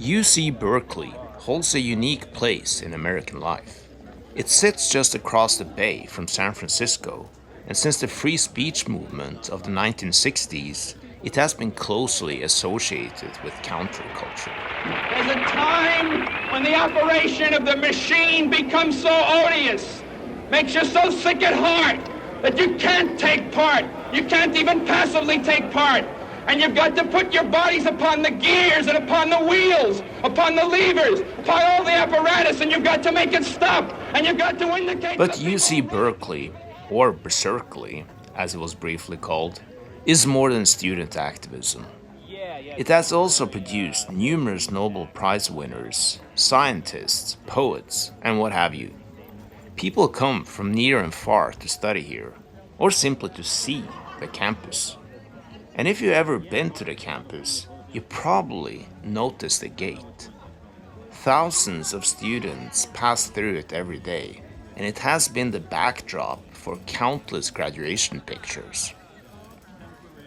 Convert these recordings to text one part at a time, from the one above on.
UC Berkeley holds a unique place in American life. It sits just across the bay from San Francisco, and since the free speech movement of the 1960s, it has been closely associated with counterculture. There's a time when the operation of the machine becomes so odious, makes you so sick at heart that you can't take part. You can't even passively take part. And you've got to put your bodies upon the gears and upon the wheels, upon the levers, upon all the apparatus, and you've got to make it stop. And you've got to indicate... But UC Berkeley, or Berkeley, as it was briefly called, is more than student activism. It has also produced numerous Nobel Prize winners, scientists, poets, and what have you. People come from near and far to study here, or simply to see the campus. And if you've ever been to the campus, you probably noticed the gate. Thousands of students pass through it every day, and it has been the backdrop for countless graduation pictures.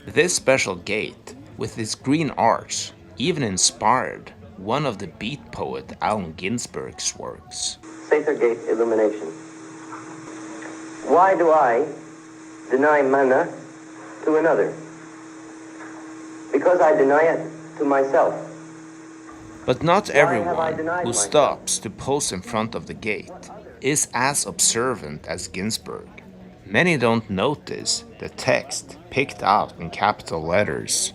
This special gate, with its green arch, even inspired one of the Beat poet Allen Ginsberg's works. Sather Gate illumination. Why do I deny manna to another? Because I deny it to myself. But not everyone who stops to pose in front of the gate is as observant as Ginsberg. Many don't notice the text picked out in capital letters.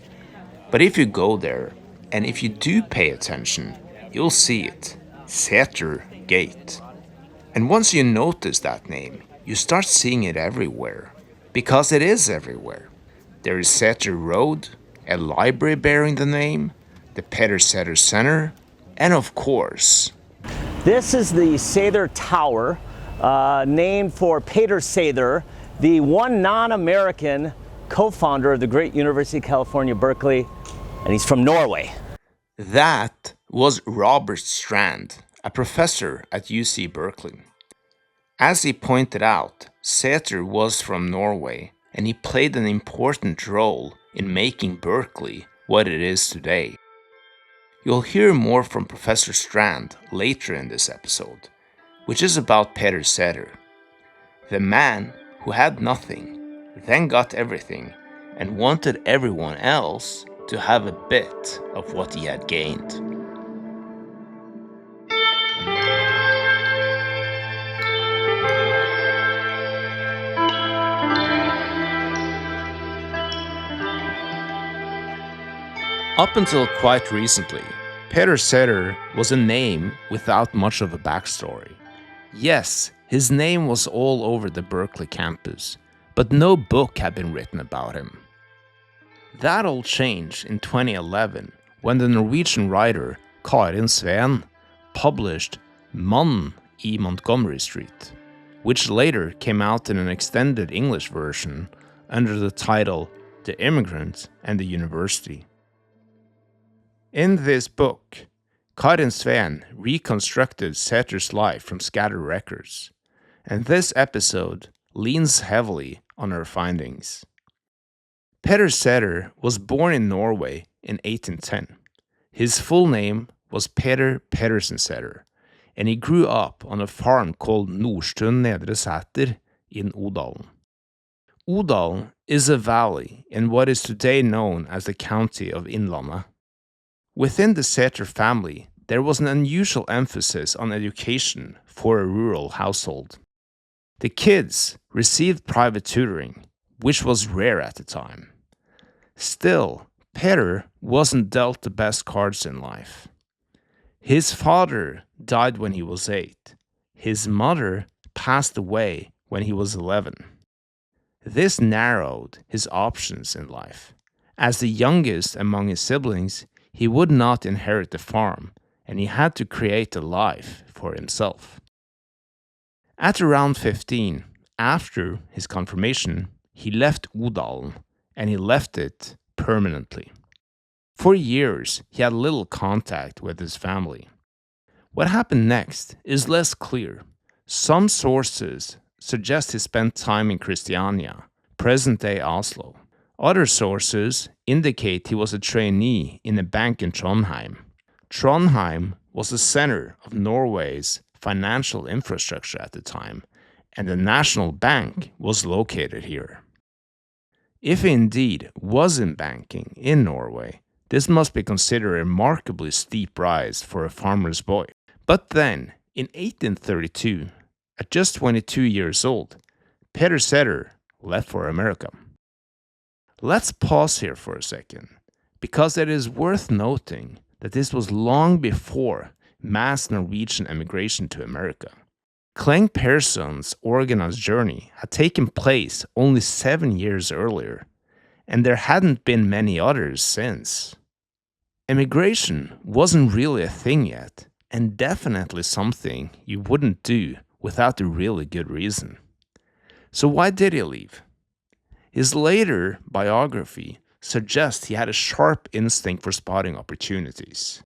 But if you go there, and if you do pay attention, you'll see it. Sather Gate. And once you notice that name, you start seeing it everywhere. Because it is everywhere. There is Sather Road, a library bearing the name, the Peder Sather Center, and of course... This is the Sather Tower, named for Peder Sather, the one non-American co-founder of the great University of California, Berkeley, and he's from Norway. That was Robert Strand, a professor at UC Berkeley. As he pointed out, Sather was from Norway, and he played an important role in making Berkeley what it is today. You'll hear more from Professor Strand later in this episode, which is about Peder Sather, the man who had nothing, then got everything, and wanted everyone else to have a bit of what he had gained. Up until quite recently, Peder Sather was a name without much of a backstory. Yes, his name was all over the Berkeley campus, but no book had been written about him. That all changed in 2011 when the Norwegian writer Karin Sveen published Mannen I Montgomery Street, which later came out in an extended English version under the title The Immigrant and the University. In this book, Karin Sveen reconstructed Sather's life from scattered records, and this episode leans heavily on her findings. Peder Sather was born in Norway in 1810. His full name was Peder Pedersen Sather, and he grew up on a farm called Nordstuen Nedre Sæter in Odalen. Odalen is a valley in what is today known as the county of Innlandet. Within the Sather family, there was an unusual emphasis on education for a rural household. The kids received private tutoring, which was rare at the time. Still, Peder wasn't dealt the best cards in life. His father died when he was 8. His mother passed away when he was 11. This narrowed his options in life. As the youngest among his siblings, he would not inherit the farm, and he had to create a life for himself. At around 15, after his confirmation, he left Odalen, and he left it permanently. For years, he had little contact with his family. What happened next is less clear. Some sources suggest he spent time in Christiania, present-day Oslo. Other sources indicate he was a trainee in a bank in Trondheim. Trondheim was the center of Norway's financial infrastructure at the time, and the national bank was located here. If he indeed was in banking in Norway, this must be considered a remarkably steep rise for a farmer's boy. But then, in 1832, at just 22 years old, Peder Sather left for America. Let's pause here for a second, because it is worth noting that this was long before mass Norwegian emigration to America. Cleng Persson's organized journey had taken place only 7 years earlier, and there hadn't been many others since. Immigration wasn't really a thing yet, and definitely something you wouldn't do without a really good reason. So why did he leave? His later biography suggests he had a sharp instinct for spotting opportunities.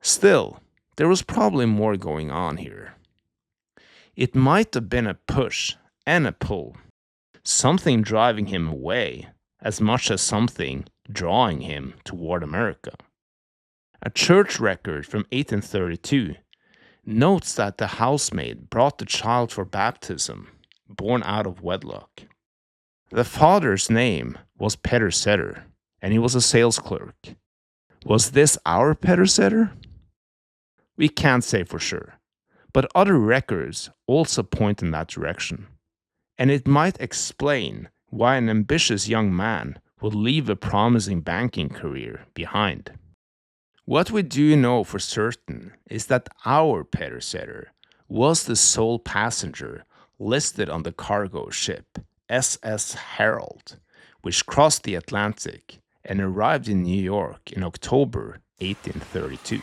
Still, there was probably more going on here. It might have been a push and a pull, something driving him away as much as something drawing him toward America. A church record from 1832 notes that the housemaid brought the child for baptism, born out of wedlock. The father's name was Peder Sather, and he was a sales clerk. Was this our Peder Sather? We can't say for sure, but other records also point in that direction, and it might explain why an ambitious young man would leave a promising banking career behind. What we do know for certain is that our Peder Sather was the sole passenger listed on the cargo ship SS Herald, which crossed the Atlantic and arrived in New York in October 1832.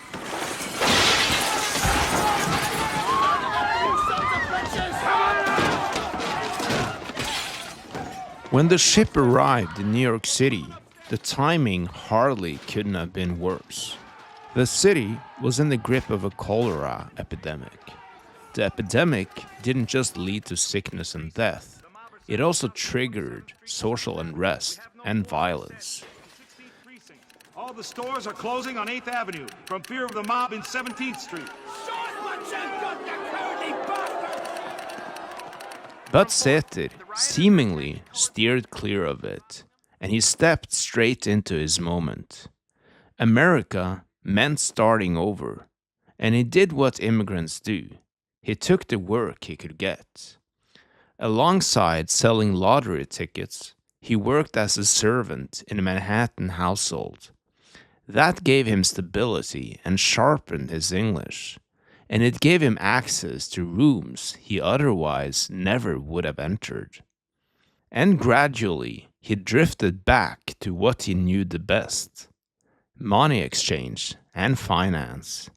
When the ship arrived in New York City, the timing hardly couldn't have been worse. The city was in the grip of a cholera epidemic. The epidemic didn't just lead to sickness and death, it also triggered social unrest and violence. All the stores are closing on 8th Avenue from fear of the mob in 17th Street. But Sather seemingly steered clear of it, and he stepped straight into his moment. America meant starting over, and he did what immigrants do. He took the work he could get. Alongside selling lottery tickets, he worked as a servant in a Manhattan household. That gave him stability and sharpened his English, and it gave him access to rooms he otherwise never would have entered. And gradually, he drifted back to what he knew the best: money exchange and finance.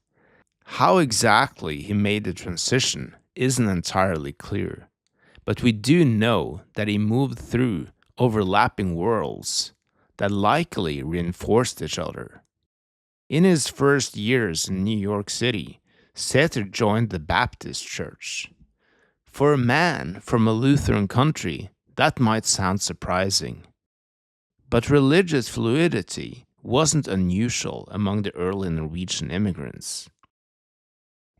How exactly he made the transition isn't entirely clear, but we do know that he moved through overlapping worlds that likely reinforced each other. In his first years in New York City, Sather joined the Baptist Church. For a man from a Lutheran country, that might sound surprising. But religious fluidity wasn't unusual among the early Norwegian immigrants.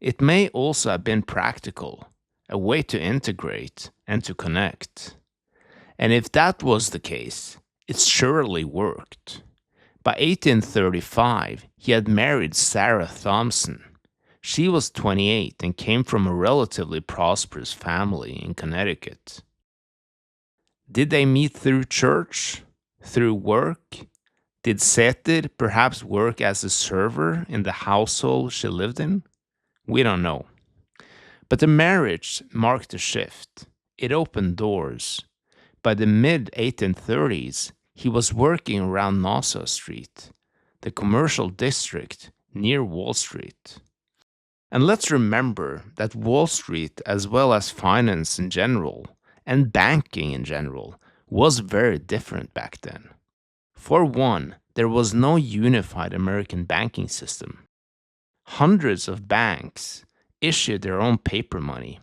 It may also have been practical, a way to integrate and to connect. And if that was the case, it surely worked. By 1835, he had married Sarah Thompson. She was 28 and came from a relatively prosperous family in Connecticut. Did they meet through church? Through work? Did Sather perhaps work as a server in the household she lived in? We don't know. But the marriage marked a shift. It opened doors. By the mid-1830s, he was working around Nassau Street, the commercial district near Wall Street. And let's remember that Wall Street, as well as finance in general, and banking in general, was very different back then. For one, there was no unified American banking system. Hundreds of banks issued their own paper money.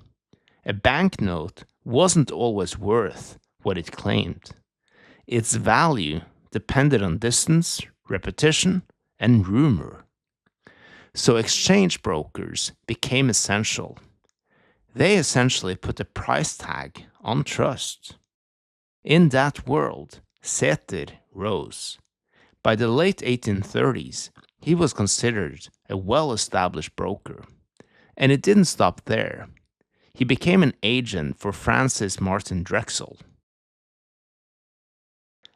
A banknote wasn't always worth what it claimed. Its value depended on distance, repetition, and rumor. So exchange brokers became essential. They essentially put a price tag on trust. In that world, Sather rose. By the late 1830s, he was considered a well-established broker. And it didn't stop there. He became an agent for Francis Martin Drexel.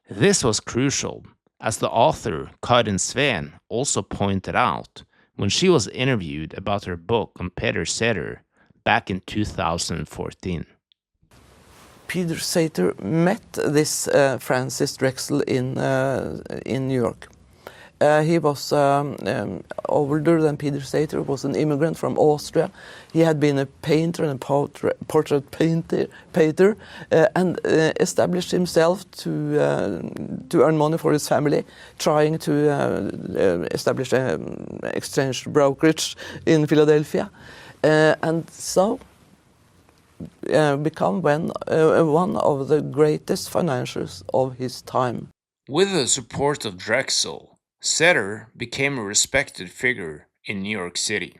This was crucial, as the author Karin Sveen also pointed out when she was interviewed about her book on Peder Sather back in 2014. Peder Sather met this Francis Drexel in New York. He was older than Peder Sather, was an immigrant from Austria. He had been a painter and a portrait painter and established himself to earn money for his family, trying to establish an exchange brokerage in Philadelphia. And so become one of the greatest financiers of his time. With the support of Drexel, Sather became a respected figure in New York City,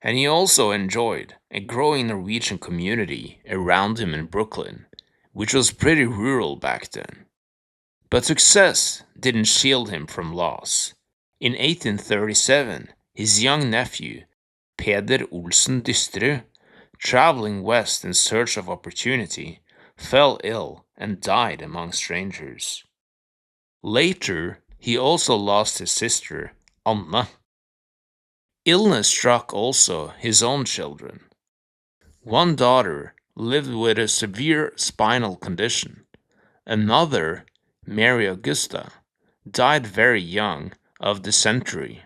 and he also enjoyed a growing Norwegian community around him in Brooklyn, which was pretty rural back then. But success didn't shield him from loss. In 1837, his young nephew, Peder Olsen Dysterud, traveling west in search of opportunity, fell ill and died among strangers. Later, he also lost his sister, Anna. Illness struck also his own children. One daughter lived with a severe spinal condition. Another, Mary Augusta, died very young of dysentery.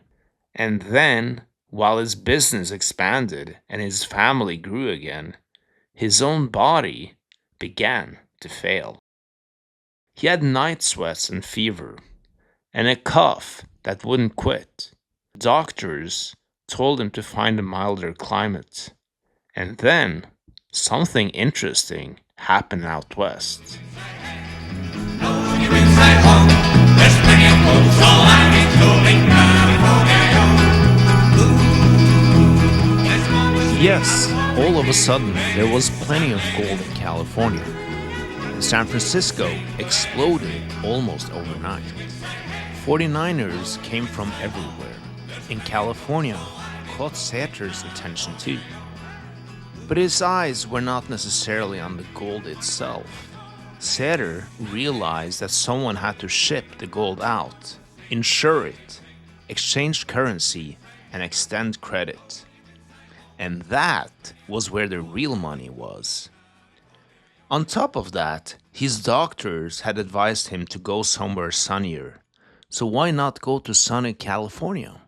And then, while his business expanded and his family grew again, his own body began to fail. He had night sweats and fever, and a cough that wouldn't quit. Doctors told him to find a milder climate. And then, something interesting happened out west. Yes, all of a sudden, there was plenty of gold in California. San Francisco exploded almost overnight. 49ers came from everywhere, and California caught Sather's attention too. But his eyes were not necessarily on the gold itself. Sather realized that someone had to ship the gold out, insure it, exchange currency, and extend credit. And that was where the real money was. On top of that, his doctors had advised him to go somewhere sunnier. So why not go to sunny California?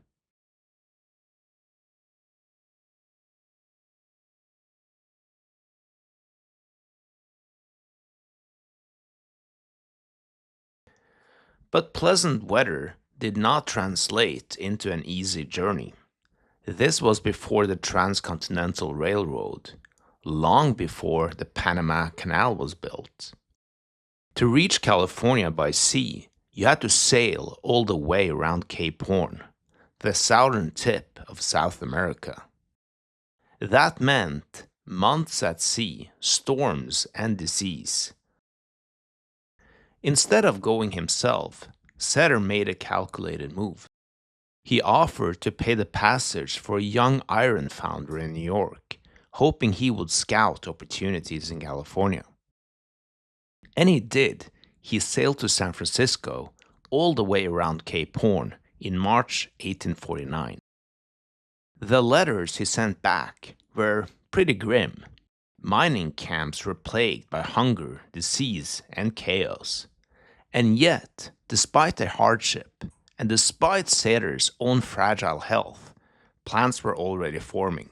But pleasant weather did not translate into an easy journey. This was before the Transcontinental Railroad, long before the Panama Canal was built. To reach California by sea, you had to sail all the way around Cape Horn, the southern tip of South America. That meant months at sea, storms, and disease. Instead of going himself, Sather made a calculated move. He offered to pay the passage for a young iron founder in New York, hoping he would scout opportunities in California. And he did. He sailed to San Francisco, all the way around Cape Horn, in March 1849. The letters he sent back were pretty grim. Mining camps were plagued by hunger, disease, and chaos. And yet, despite the hardship, and despite Sather's own fragile health, plans were already forming.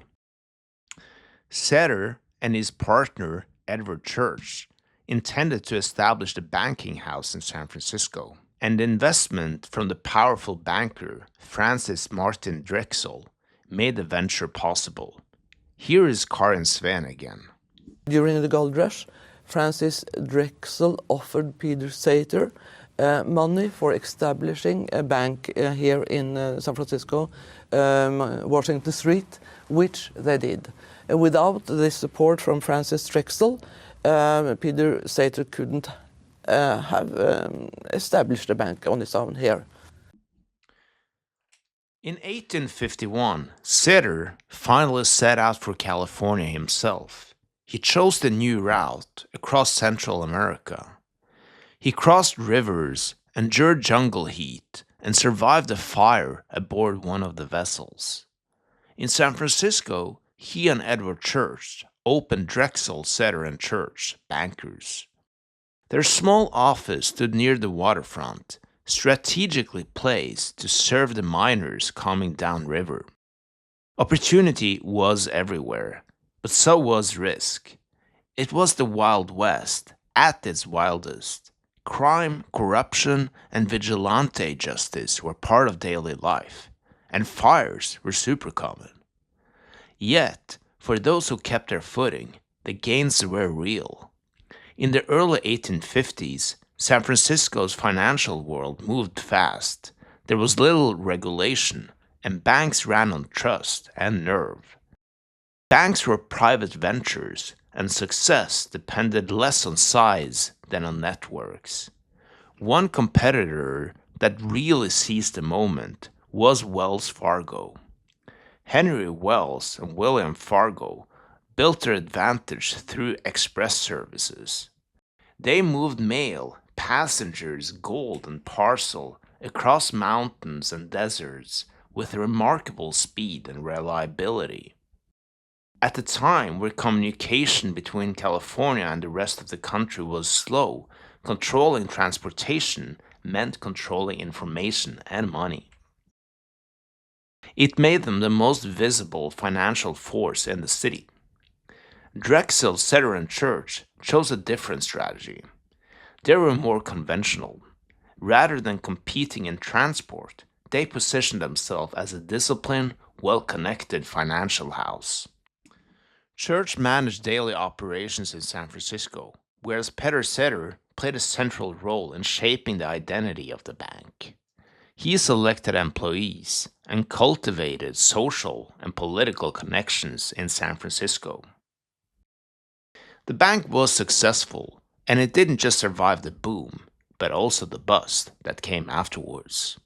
Sather and his partner, Edward Church, intended to establish a banking house in San Francisco, and investment from the powerful banker Francis Martin Drexel made the venture possible. Here is Karin Sveen again. During the gold rush, Francis Drexel offered Peder Sather money for establishing a bank here in San Francisco, Washington Street, which they did. Without the support from Francis Drexel, Peder Sather couldn't have established a bank on his own here. In 1851, Sather finally set out for California himself. He chose the new route across Central America. He crossed rivers, endured jungle heat, and survived a fire aboard one of the vessels. In San Francisco, he and Edward Church opened Drexel, Sather and Church, bankers. Their small office stood near the waterfront, strategically placed to serve the miners coming downriver. Opportunity was everywhere, but so was risk. It was the Wild West at its wildest. Crime, corruption, and vigilante justice were part of daily life, and fires were super common. Yet, for those who kept their footing, the gains were real. In the early 1850s, San Francisco's financial world moved fast. There was little regulation, and banks ran on trust and nerve. Banks were private ventures, and success depended less on size than on networks. One competitor that really seized the moment was Wells Fargo. Henry Wells and William Fargo built their advantage through express services. They moved mail, passengers, gold, and parcel across mountains and deserts with remarkable speed and reliability. At a time where communication between California and the rest of the country was slow, controlling transportation meant controlling information and money. It made them the most visible financial force in the city. Drexel, Sather, and Church chose a different strategy. They were more conventional. Rather than competing in transport, they positioned themselves as a disciplined, well-connected financial house. Church managed daily operations in San Francisco, whereas Peder Sather played a central role in shaping the identity of the bank. He selected employees and cultivated social and political connections in San Francisco. The bank was successful, and it didn't just survive the boom, but also the bust that came afterwards.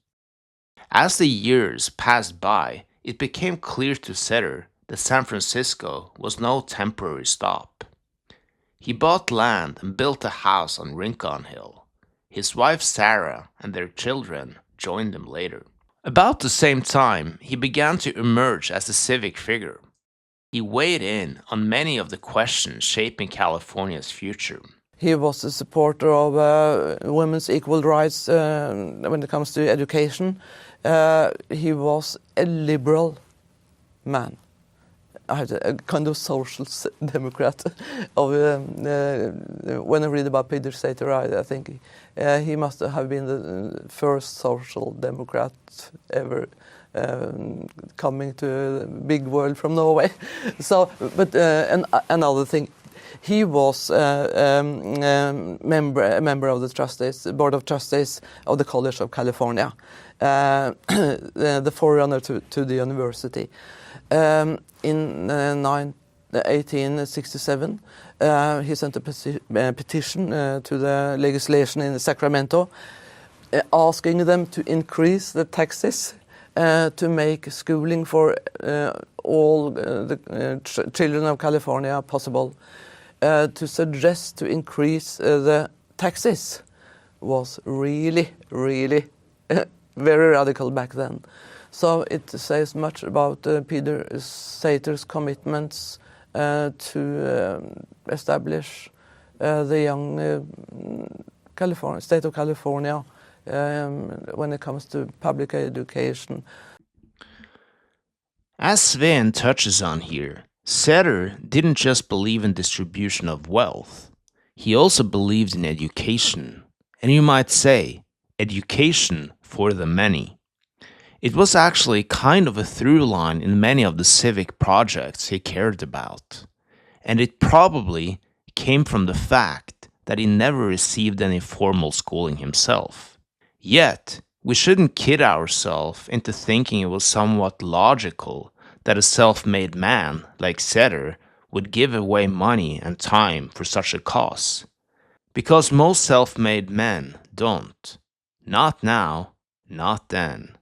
As the years passed by, it became clear to Sather that San Francisco was no temporary stop. He bought land and built a house on Rincon Hill. His wife Sarah and their children joined him later. About the same time, he began to emerge as a civic figure. He weighed in on many of the questions shaping California's future. He was a supporter of women's equal rights when it comes to education. He was a liberal man. A kind of social democrat. When I read about Peder Sather, I think he must have been the first social democrat ever coming to the big world from Norway. So, but another thing, he was a member of the board of trustees of the College of California, the forerunner to the university. In 1867, he sent a petition to the legislation in Sacramento, asking them to increase the taxes to make schooling for all the children of California possible. To suggest to increase the taxes was really, really very radical back then. So it says much about Peder Sather's commitments to establish the young state of California when it comes to public education. As Sven touches on here, Sather didn't just believe in distribution of wealth. He also believed in education, and you might say, education for the many. It was actually kind of a through line in many of the civic projects he cared about, and it probably came from the fact that he never received any formal schooling himself. Yet, we shouldn't kid ourselves into thinking it was somewhat logical that a self-made man like Sather would give away money and time for such a cause. Because most self-made men don't. Not now, not then.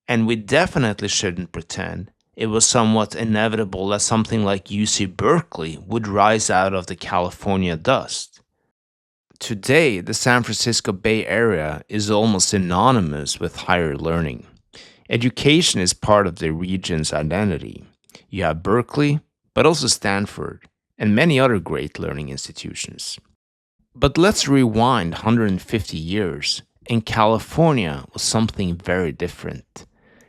And we definitely shouldn't pretend it was somewhat inevitable that something like UC Berkeley would rise out of the California dust. Today, the San Francisco Bay Area is almost synonymous with higher learning. Education is part of the region's identity. You have Berkeley, but also Stanford, and many other great learning institutions. But let's rewind 150 years, and California was something very different.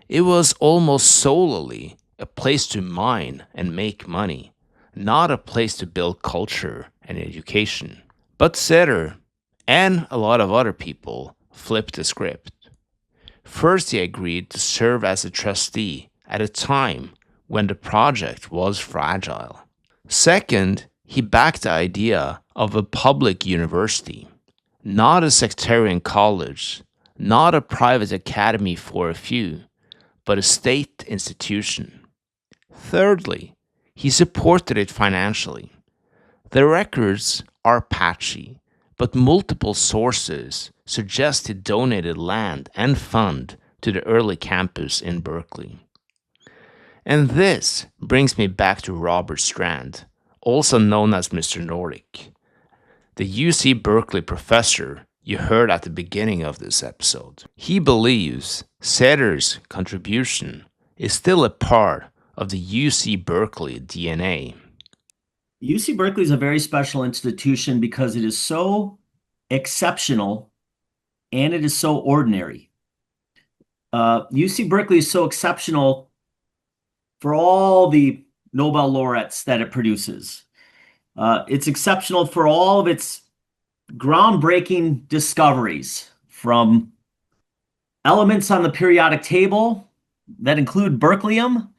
It was almost solely a place to mine and make money, not a place to build culture and education. But Sather, and a lot of other people, flipped the script. First, he agreed to serve as a trustee at a time when the project was fragile. Second, he backed the idea of a public university, not a sectarian college, not a private academy for a few, but a state institution. Thirdly, he supported it financially. The records are patchy, but multiple sources suggest he donated land and fund to the early campus in Berkeley. And this brings me back to Robert Strand, also known as Mr. Nordic, the UC Berkeley professor you heard at the beginning of this episode. He believes Sather's contribution is still a part of the UC Berkeley DNA. UC Berkeley is a very special institution because it is so exceptional and it is so ordinary. UC Berkeley is so exceptional for all the Nobel laureates that it produces. It's exceptional for all of its groundbreaking discoveries, from elements on the periodic table that include berkelium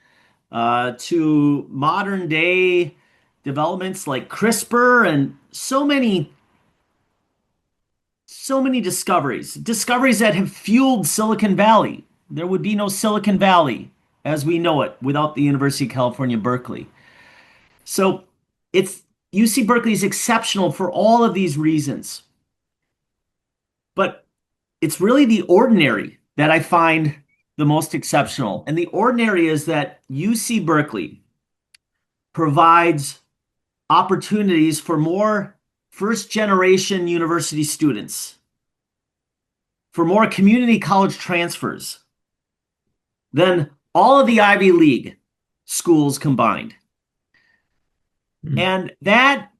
to modern day developments like CRISPR and so many discoveries that have fueled Silicon Valley. There would be no Silicon Valley as we know it without the University of California, Berkeley. So UC Berkeley is exceptional for all of these reasons. But it's really the ordinary that I find the most exceptional. And the ordinary is that UC Berkeley provides opportunities for more first-generation university students, for more community college transfers than all of the Ivy League schools combined. And that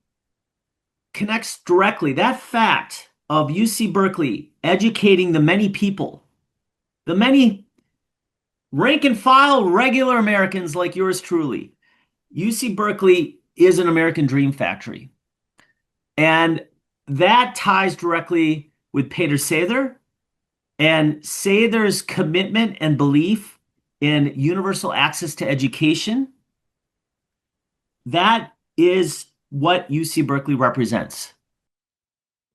connects directly, that fact of UC Berkeley educating the many people, the many rank and file regular Americans like yours truly. UC Berkeley is an American dream factory. And that ties directly with Peder Sather and Sather's commitment and belief in universal access to education. That is what UC Berkeley represents.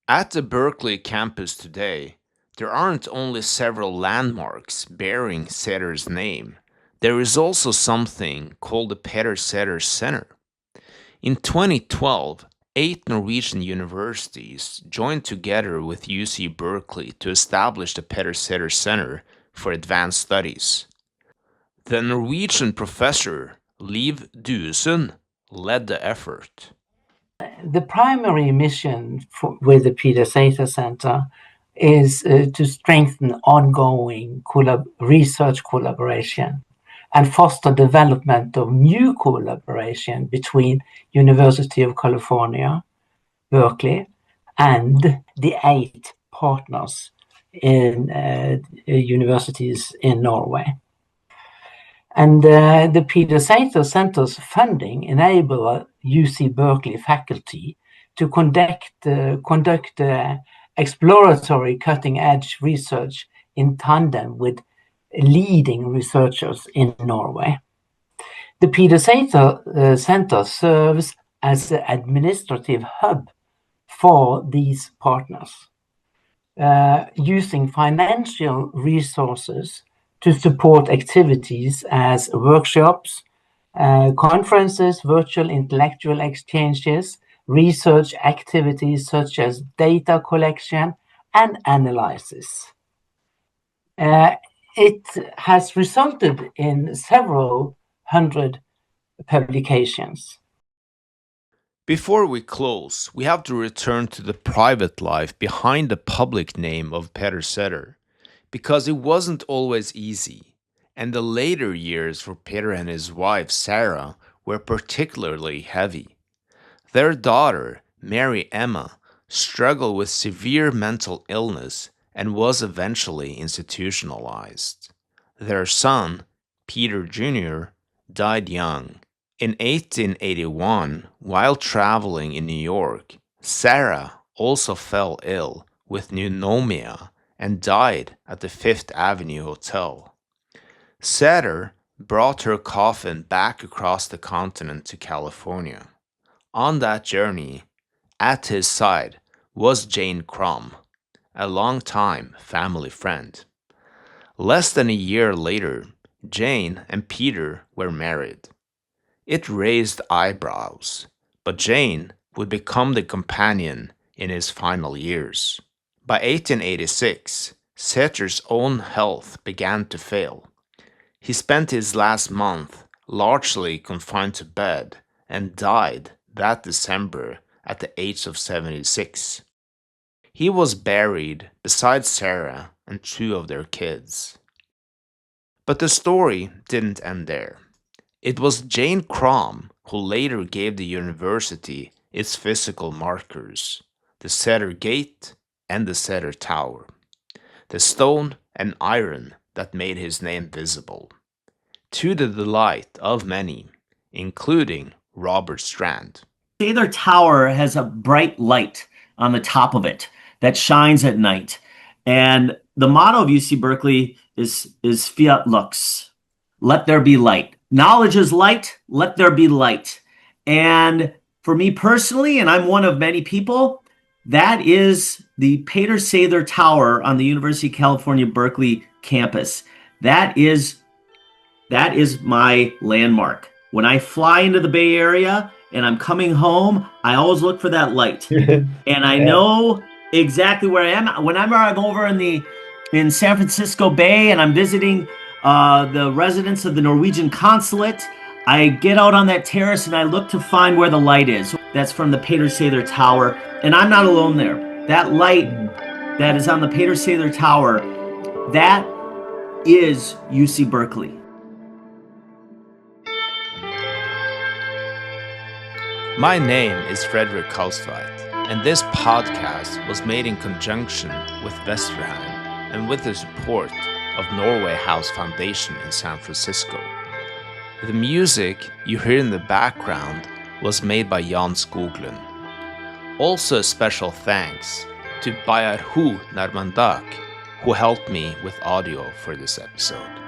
At the Berkeley campus today, there aren't only several landmarks bearing Sather's name, there is also something called the Peder Sather Center. In 2012, 8 Norwegian universities joined together with UC Berkeley to establish the Peder Sather Center for Advanced Studies. The Norwegian professor Liv Duesund led the effort. The primary mission with the Peder Sather Center is to strengthen ongoing research collaboration and foster development of new collaboration between University of California, Berkeley, and the 8 partners in universities in Norway. And the Peder Sather Center's funding enable UC Berkeley faculty to conduct exploratory cutting-edge research in tandem with leading researchers in Norway. The Peder Sather Center serves as the administrative hub for these partners, using financial resources to support activities as workshops, conferences, virtual intellectual exchanges, research activities such as data collection and analysis. It has resulted in several hundred publications. Before we close, we have to return to the private life behind the public name of Peder Sather, because it wasn't always easy, and the later years for Peder and his wife Sarah were particularly heavy. Their daughter, Mary Emma, struggled with severe mental illness and was eventually institutionalized. Their son, Peder Jr., died young. In 1881, while traveling in New York, Sarah also fell ill with pneumonia and died at the Fifth Avenue Hotel. Sather brought her coffin back across the continent to California. On that journey, at his side was Jane Crum, a longtime family friend. Less than a year later, Jane and Peder were married. It raised eyebrows, but Jane would become the companion in his final years. By 1886, Sather's own health began to fail. He spent his last month largely confined to bed and died that December at the age of 76. He was buried beside Sarah and two of their kids. But the story didn't end there. It was Jane Crum who later gave the university its physical markers, the Sather Gate and the Sather Tower, the stone and iron that made his name visible, to the delight of many, including Robert Strand. Sather Tower has a bright light on the top of it that shines at night. And the motto of UC Berkeley is Fiat Lux, let there be light. Knowledge is light, let there be light. And for me personally, and I'm one of many people, that is the Peder Sather Tower on the University of California, Berkeley campus. That is my landmark. When I fly into the Bay Area and I'm coming home, I always look for that light. And I know exactly where I am. Whenever I'm over in San Francisco Bay and I'm visiting the residents of the Norwegian consulate, I get out on that terrace and I look to find where the light is. That's from the Peder Sather Tower, and I'm not alone there. That light that is on the Peder Sather Tower, that is UC Berkeley. My name is Frederick Kalstveit, and this podcast was made in conjunction with Vesterheim and with the support of Norway House Foundation in San Francisco. The music you hear in the background was made by Jan Skoglund. Also a special thanks to Bayarhu Narmandak, who helped me with audio for this episode.